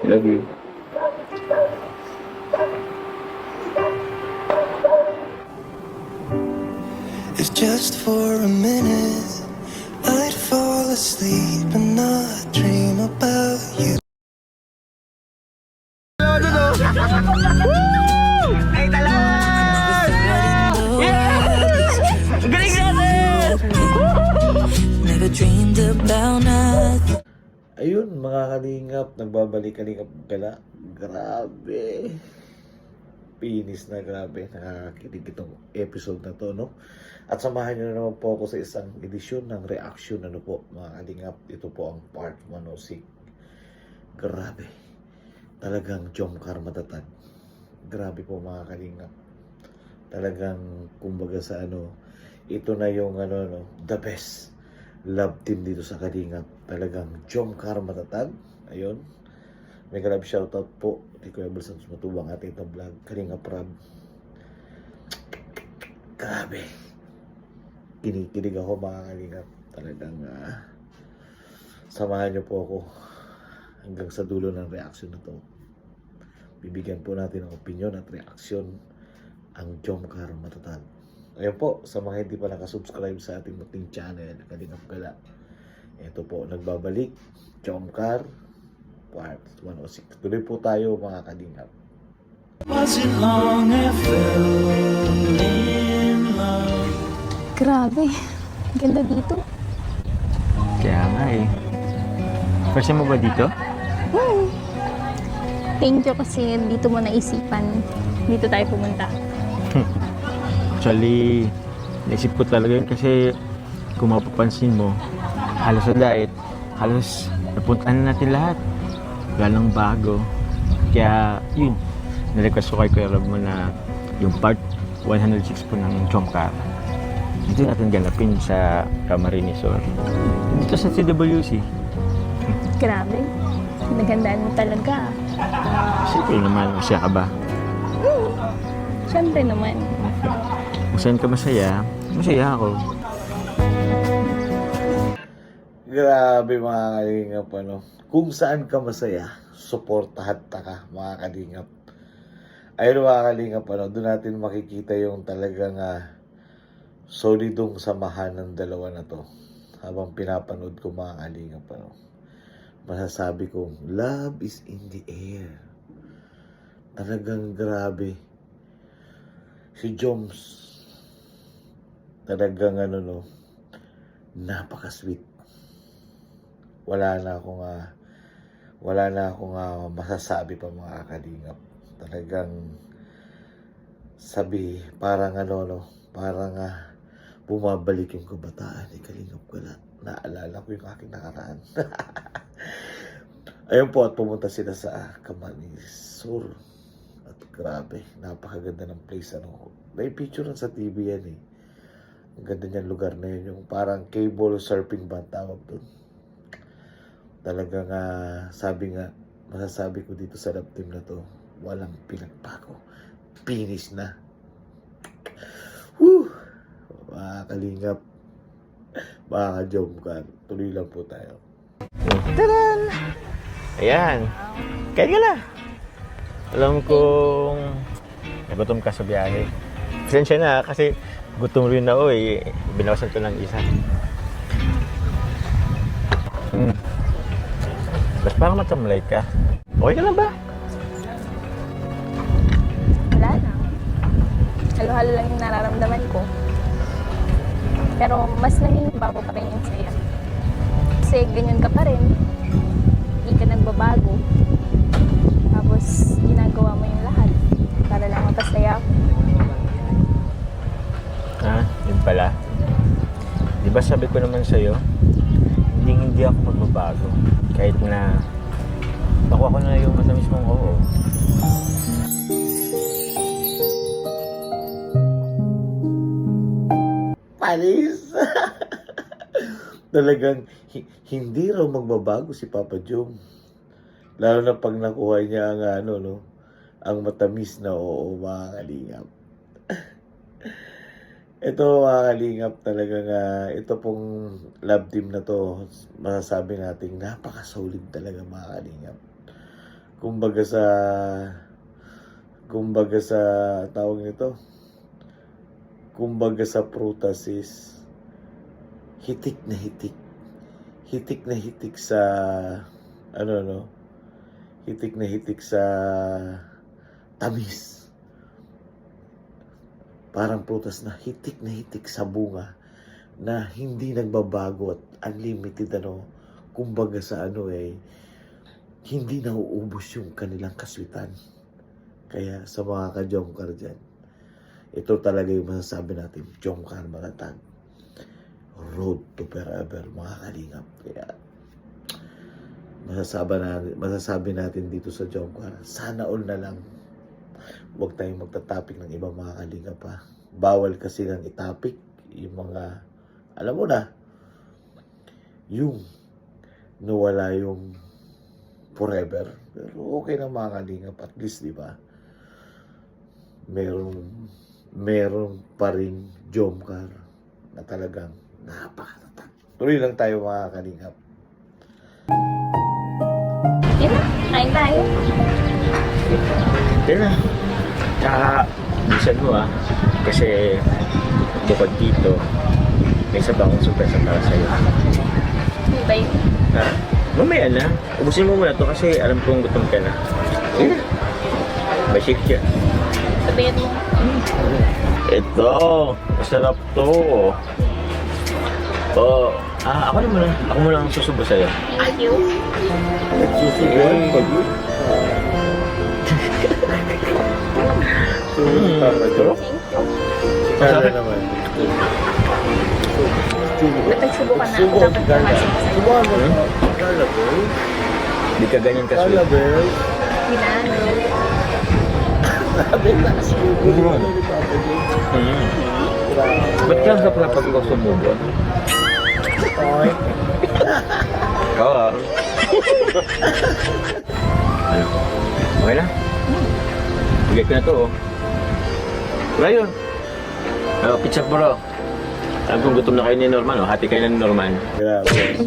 Love you. If just for a minute I'd fall asleep and not dream about you. Ay, talas! Yes! Galing natin! Never dreamed about nothing. Ayun, mga kalingap, nagbabalik-kalingap pala. Grabe. Pinis na grabe. Nakakakilig itong episode na to, no? At samahan nyo na naman po ako sa isang edisyon ng reaction, ano po, mga kalingap. Ito po ang part 106. Grabe. Talagang Jomcar matatag. Grabe po, mga kalingap. Talagang, kumbaga sa ano, ito na yung ano, no, the best love team dito sa Kalingap. Talagang Jomcar matatag. Ayun. Mega love shoutout po kay Kuya Bal Santos Matubang, ating itong vlog. Kalingap Rab. Grabe. Kinikilig ako, mga Kalingap. Talagang samahan niyo po ako hanggang sa dulo ng reaction na to. Bibigyan po natin ng opinion at reaction ang Jomcar matatag. Ayun po, sa mga hindi pa nakasubscribe sa ating munting channel, Kalingap Gala. Ito po, nagbabalik, Jomcar, part 106. Tuloy po tayo, mga Kalingap. Wasn't long I fell in love. Grabe, ganda dito. Kaya nga eh. First time mo ba dito? Thank you kasi dito mo naisipan. Dito tayo pumunta. Actually, naisip ko talaga yun kasi kung mapapansin mo, halos sa diet, halos napuntahan na natin lahat. Wala nang bago. Kaya yun, na-request ko kay Kuya Rob mo na yung part 106 po ng Jomcar. Dito natin ganapin sa Camarines or dito sa CWC. Grabe, nagandaan mo talaga. Siyempre naman, masaya ka ba? Siyempre naman. Kung saan ka masaya, masaya ako. Grabe, mga Kalingap, ano. Kung saan ka masaya, suportahan ka, mga Kalingap. Ayun, mga Kalingap, ano, doon natin makikita yung talagang solidong samahan ng dalawa na to. Habang pinapanood ko, mga Kalingap, ano, masasabi kong love is in the air. Talagang grabe. Si Joms, talagang ano, no, napaka-sweet. Wala na akong masasabi pa, mga Kalingap. Talagang parang ano, no, parang bumabalik yung kabataan ni Kalingap Gala. Naalala ko yung aking nakaraan. Ayun po, at pumunta sila sa Camarines Sur. At grabe, napakaganda ng place. Ano, may picture sa TV yan eh. Ang ganda niyan lugar na yun. Yung parang cable surfing ba tawag doon. Talagang sabi nga, masasabi ko dito sa love team na to, walang pinagbago. Finish na. Woo! Mga Kalingap, mga Jomcar, tuloy lang po tayo. Tadan! Ayan. Kain ka na. Alam kong nagutom ka sa biyahe. Pasensya na kasi gutom rin ako eh. Binawasan ko ng isa. Ba't parang matamlay ka? Okay ka na ba? Wala na. Halo-halo lang yung nararamdaman ko. Pero mas naging bago pa rin yung saya. Kasi ganyan ka pa rin. Hindi ka nagbabago. Tapos ginagawa mo yung lahat para lang mapasaya ako. Yun pala. Di ba sabi ko naman sa'yo, hindi ako magbabago. Kahit na nakuha ko na yung matamis mong oo. Palis! Talagang hindi raw magbabago si Papa Jom. Lalo na pag nakuha niya ang ano, no, ang matamis na oo, mga Kalingap. Ito, mga Kalingap, talagang ito pong love team na to, masasabi natin napaka-solid talaga, mga Kalingap. kumbaga sa tawag nito, kumbaga sa prutas is hitik na hitik. Hitik na hitik sa ano no, hitik na hitik sa tamis. Parang prutas na hitik sa bunga na hindi nagbabago at unlimited ano, kumbaga sa ano hindi nauubos yung kanilang kaswitan. Kaya sa mga ka-Jomcar dyan, ito talaga yung masasabi natin, Jomcar matatag. Road to forever, mga kalingap. Kaya masasabi natin dito sa Jomcar, sana all na lang. Huwag tayong magta-topic ng ibang mga kalingap pa. Bawal kasi lang i-topic yung mga, alam mo na, yung nawala yung forever. Pero okay na mga kalingap, at least, di ba? Meron pa rin Jomcar na talagang napakatatag. Tuloy lang tayo mga kalingap. Yun na, kain tayo. Yan na. Tsaka, bisan mo kasi bukod dito, may isa pa akong surprise para sa'yo. Ano ba yun? Ha? Mamaya na. Ubusin mo muna to kasi alam kong gutom ka na. Sige na. May shift siya. Sabihin mo. Ito, masarap to. Oh, ako na muna. Ako muna ang susubo sa'yo. Thank you. Nagsusubuan pag Sarap. Thank you. Kala naman. Nagsubukan na ako. Subo, Dapat Carla. pumasok sa'yo. Subuhan mo. Carla, bro. Hindi ka ganyan Carla, ka-sweet. bro. Ginano. Sabi na, subo ni Papa Joe. Ba't ka kapag ikaw sumubo? Oy. Ikaw Ano? Okay na? Bigay ko na to Wala yun. Pizza bro. Alam kong gutom na kayo ni Norman Hati kayo na ni Norman. Grabe.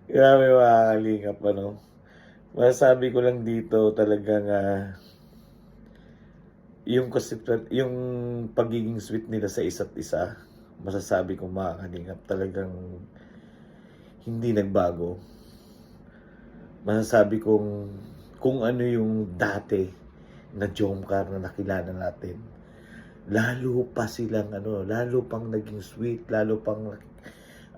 Grabe mga kalingap, ano. Masasabi ko lang dito talagang yung pagiging sweet nila sa isa't isa, masasabi ko mga kalingap, talagang hindi nagbago. Masasabi kong kung ano yung dati na Jomcar na nakilala natin, lalo pa silang lalo pang naging sweet, lalo pang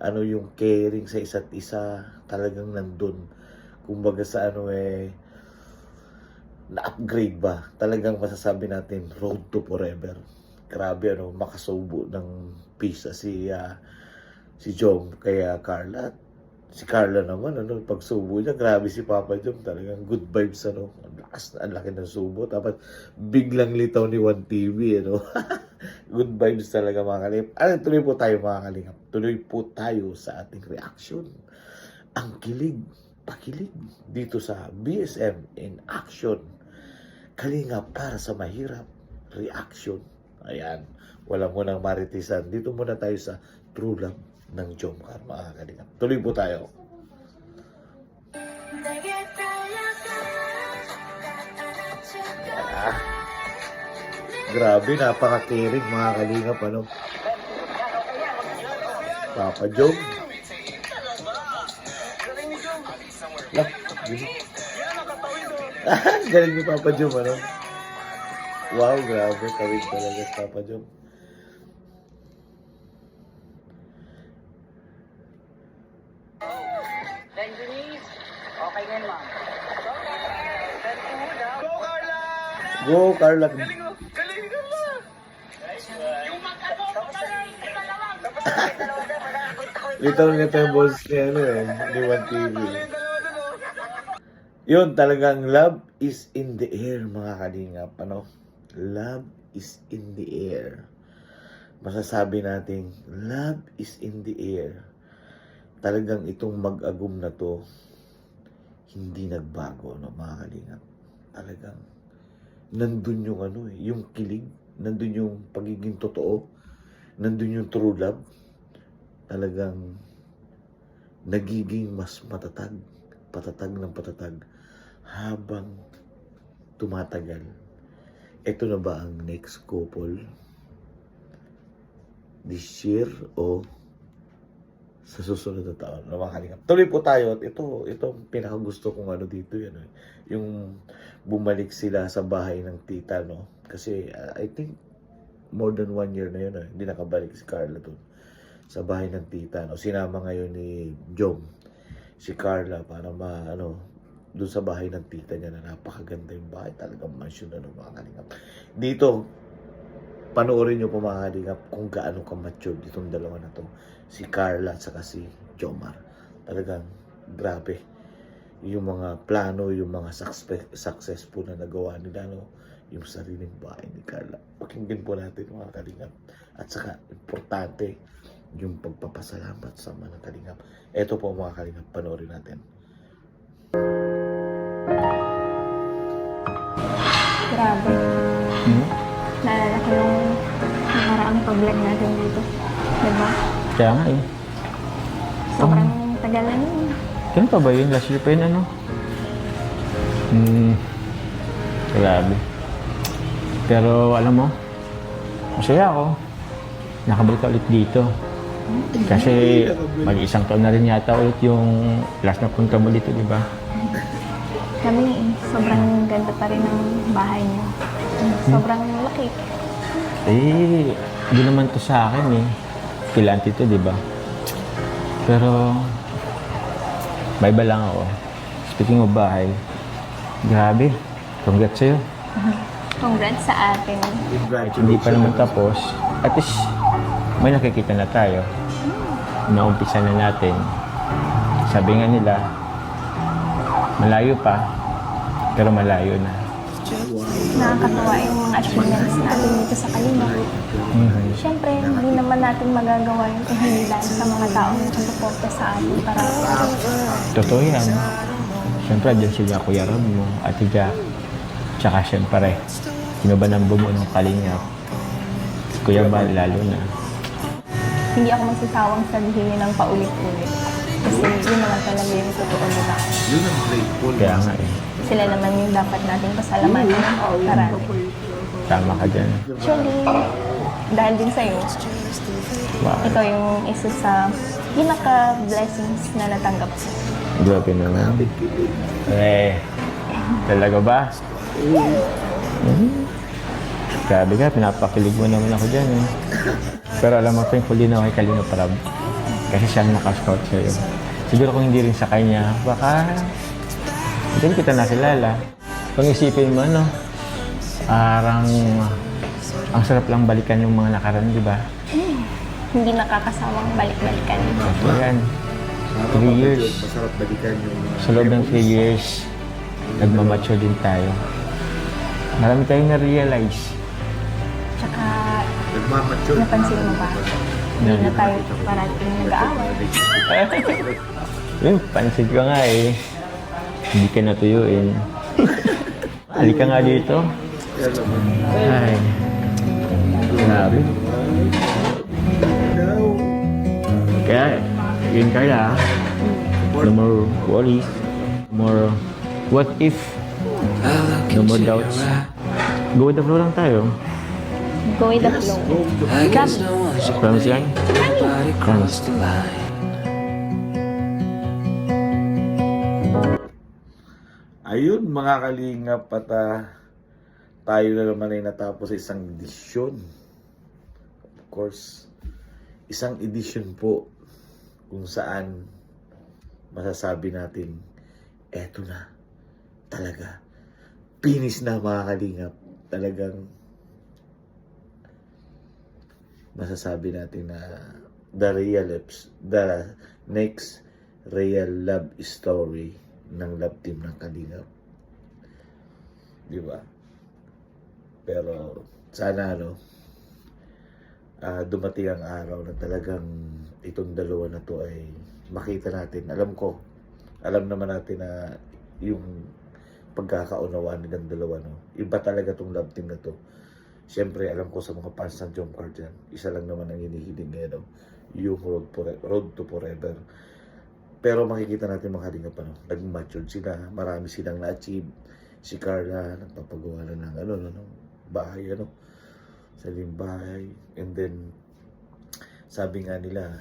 yung caring sa isa't isa, talagang nandun. Kumbaga sa na-upgrade ba? Talagang masasabi natin, road to forever. Grabe makasubo ng pisa si Jom, kaya Carla. Si Carla naman, pagsubo niya, grabe si Papa Jom, talagang good vibes, ang lakas, ang laki ng subo, tapos biglang litaw ni One TV, good vibes talaga mga kalingap. Tuloy po tayo mga kalingap, tuloy po tayo sa ating reaction. Ang kilig, pakilig, dito sa BSM in Action. Kalingap para sa mahirap, reaction. Ayan, wala mo nang maritisan, dito muna tayo sa True Love ng Jomcar, mga kalingap. Tuloy po tayo. Grabe, napaka-caring mga kalingap, Papa Jom. Galing ni Papa Jom, Wow, grabe, kawig talaga si Papa Jom. Okay nga, ma'am. Go, Carla. Literal nito yung boss ni ni One TV. Yun, talagang love is in the air, mga kalingap, Love is in the air. Masasabi natin, love is in the air. Talagang itong mag-agum na to, hindi nagbago, mga kalingap. Talagang, nandun yung yung kilig, nandun yung pagiging totoo, nandun yung true love. talagang nagiging mas matatag, patatag ng patatag habang tumatagal. Ito na ba ang next couple this year o sa susunod na taon? Mga kalingap, tuloy po tayo. At ito ang pinakagusto kong ano dito, yan, yung bumalik sila sa bahay ng tita, no? Kasi I think more than 1 year na yun, hindi nakabalik si Carla doon sa bahay ng tita, no? Sinama ngayon ni Jom si Carla para doon sa bahay ng tita niya na napakaganda yung bahay, talagang mansion na, no, mga kalingap. Dito, panoorin nyo po mga kalingap kung gaano ka-mature itong dalawa na to, si Carla at saka si Jomar. Talagang grabe yung mga plano, yung mga successful na nagawa nila, no? Yung sariling bahay ni Carla. Pakinggan po natin mga kalingap. At saka, importante yung pagpapasalamat sa mga kalingap. Ito po mga kalingap, panoorin natin. Grabe. Naalala ko yung nakaraang pag-vlog natin dito. Diba? Kaya nga eh. Sobrang tagal na yun. Kailan pa ba yun? Last year pa yun, ano? Grabe. Pero alam mo, masaya ako. Nakabalik ka ulit dito. Kasi mag-isang taon na rin yata ulit yung last na punta mo dito, di ba? Kami, sobrang ganda pa rin ng bahay niyo. Sobrang laki. Eh, hindi naman to sa akin eh. Kilante to, di ba? Pero, bye-bye lang ako. Speaking of bahay, grabe. Congrats sa'yo. Congrats sa atin. Hindi pa naman tapos. At least, may nakikita na tayo. Naumpisa na natin. Sabi nga nila, malayo pa, pero malayo na. Nakakatuwa yung mga achievements natin dito sa Kalingap. Siyempre, hindi naman natin magagawa yun kung hindi dahil sa mga taong nakasuporta sa atin para Totoo yan. Siyempre, dyan sila Kuya Rob mo, Ate Jack. Tsaka siyempre, sino ba nang bumuo ng Kalingap? Si Kuya Bal, lalo na. hindi ako magsasawang sabihin ng paulit-ulit. Kasi yun naman talaga yung totoo nila. Yun ang grateful. Kaya nga eh. Sila naman yung dapat nating pasalamatan. Karami. Tama ka dyan. Actually, dahil din sa'yo, Wow. ikaw yung isa sa pinaka-blessings na natanggap ko. Grabe naman. Eh, talaga ba? Grabe ka, pinapakilig mo naman ako dyan eh. Pero alam mo, thankfully na kay Kalinga Prab. Kasi siya ang nakascout sa'yo. Siguro kung hindi rin sa kanya, baka hindi kita nakilala. Kung isipin mo, no? Parang ang sarap lang balikan yung mga nakaraan, di ba? Hindi nakakasawang balik-balikan. Ayan. 3 years. Masarap balikan yung Sa loob ng 3 years, nagmamature din tayo. Marami tayong na-realize. Tsaka, nagmamature. napansin mo ba? Hindi na tayo parating nag-aaway. Yun, pansin ko nga eh. Hindi ka natuyuin. Halika nga dito. Ay. Grabe. Kaya, yun kaya. No more worries. No more what if. No more doubts. Go with the flow lang tayo. Go with the flow. Promise yan? Promise. Ayun mga kalingap at tayo na naman ay natapos sa isang edisyon. Of course, isang edisyon po kung saan masasabi natin eto na talaga. Finish na mga kalingap. Talagang masasabi natin na the next real love story ng love team ng Kalingap. Di ba? Pero sana dumating ang araw na talagang itong dalawa na to ay makita natin. Alam naman natin na yung pagkakaunawaan nilang dalawa, no? Iba talaga tong love team na to. Siyempre, alam ko sa mga fans ng Jomcar dyan, isa lang naman ang hinihiling ngayon, no? yung road to forever. Pero makikita natin mga kalingap, nag-matured sila, marami silang na-achieve. Si Carla, nagpapagawa na ng bahay, saling bahay. And then, sabi nga nila,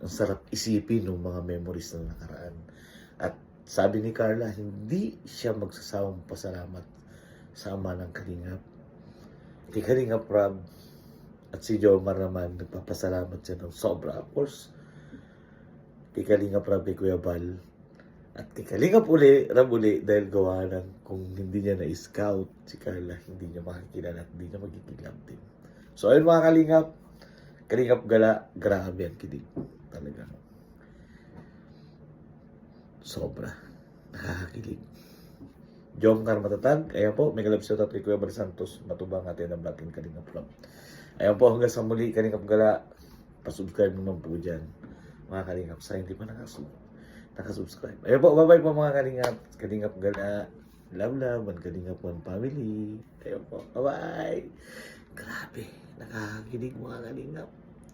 ang sarap isipin ng mga memories na nakaraan. At sabi ni Carla, hindi siya magsasawang pasalamat sa ama ng Kalingap. Kay Kalingap Rob at si Jomar naman, nagpapasalamat siya ng sobra. Of course, kay Kalingap Rob, kay Kuya Bal, at kay Kalingap Rab uli, dahil gawa ng kung hindi niya na-scout si Carla, hindi niya makikilala at hindi niya magiging love team. So ayun mga Kalingap Gala, grabe ang kilig. Talaga. Sobra. Nakakakilig. Jomcar Matatag, ayan po, may kalabs at kay Kuya Bal Santos, matubang atin ang Black and Kalingap Rob. Ayan po, hanggang sa muli, Kalingap Gala, pasubscribe naman po dyan. Mga Kalingap, sa hindi pa nakasubscribe. Ayan po, bye-bye po mga Kalingap Gala, love, and Kalingap One Family. Ayan po, bye-bye. Grabe, nakakakilig mga Kalingap.